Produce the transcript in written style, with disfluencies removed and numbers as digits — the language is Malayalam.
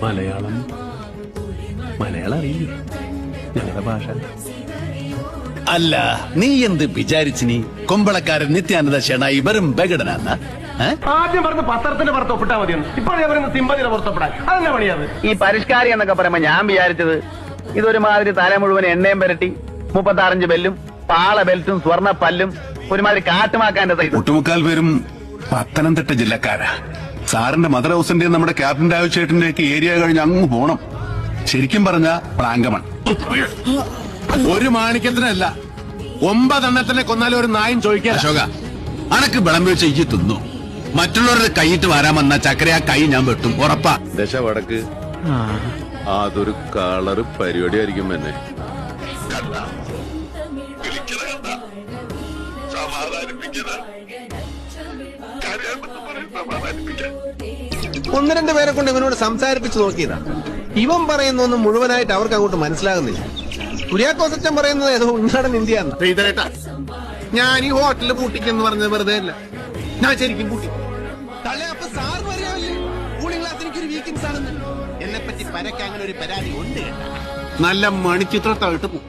മലയാളം അറിയില്ലേ ഞങ്ങളുടെ ഭാഷ. അല്ല, നീ എന്ത് വിചാരിച്ചിനി? കൊമ്പളക്കാരൻ നിത്യാനന്ദ ഷെണായി വെറും ബഗടനാന്ന? ആദ്യം പറഞ്ഞ് പത്രത്തിന്റെ പുറത്ത് ഒപ്പിട്ടാ മതിയെന്ന്. ഇപ്പോൾ ഞാൻ പറയുന്നത് സിമ്പതിയുടെ പുറത്തൊപ്പിടാൻ. അതെന്നാ പണിയത്? ഈ പരിഷ്കാരി എന്നൊക്കെ പറയുമ്പോ ഞാൻ വിചാരിച്ചത് ഇതൊരുമാതിരി തല മുഴുവൻ എണ്ണയും പുരട്ടി 35 ബെല്ലും പാള ബെൽറ്റും സ്വർണ്ണ പല്ലും ഒരുമാതിരി കാട്ടുമാക്കാന്റെ സൈസ്. ഒട്ടുമുക്കാൽ പേരും പത്തനംതിട്ട ജില്ലക്കാരാ. സാറിന്റെ മദർ ഹൗസിന്റെ നമ്മുടെ ക്യാപ്റ്റൻ രാജുചേട്ടന്റെ ഒക്കെ ഏരിയ കഴിഞ്ഞ് അങ്ങ് പോണം. ശരിക്കും പറഞ്ഞ പ്ലാങ്കമൺ. ഒരു മാണിക്യത്തിനല്ല, 9 എണ്ണത്തിനെ കൊന്നാലും ഒരു നായും ചോദിക്കാൻ. അശോക, അനക്ക് വിളം വെച്ച് ഇജ്ജ് തിന്നു. മറ്റുള്ളവരുടെ കൈയിട്ട് വരാമെന്ന ചക്കര ആ കൈ ഞാൻ വെട്ടും, ഉറപ്പാ. ദശ വടക്ക് അതൊരു കളറ് പരിപാടിയായിരിക്കും എന്നെ. ഒന്ന് രണ്ട് പേരെ കൊണ്ട് ഇവനോട് സംസാരിപ്പിച്ച് നോക്കിയതാ. ഇവൻ പറയുന്നൊന്നും മുഴുവനായിട്ട് അവർക്ക് അങ്ങോട്ട് മനസ്സിലാകുന്നില്ല. കുര്യാക്കോസച്ചൻ പറയുന്നത് ഏതോ ഉൾനാടൻ ഇന്ത്യ. ഞാൻ ഈ ഹോട്ടലിൽ പൂട്ടിക്കെന്ന് പറഞ്ഞത് വെറുതെ അല്ല, ഞാൻ ശരിക്കും പൂട്ടി. അപ്പൊ സാറിന് അറിയാമല്ലേ കൂളിംഗ് ഗ്ലാസ് എനിക്കൊരു വീക്കിങ്സ് ആണെന്ന്. എന്നെ പറ്റി പരക്കെ അങ്ങനെ ഒരു പരാതി ഉണ്ട് കേട്ടാ. നല്ല മണിച്ചിത്രത്തായിട്ട് പോകും.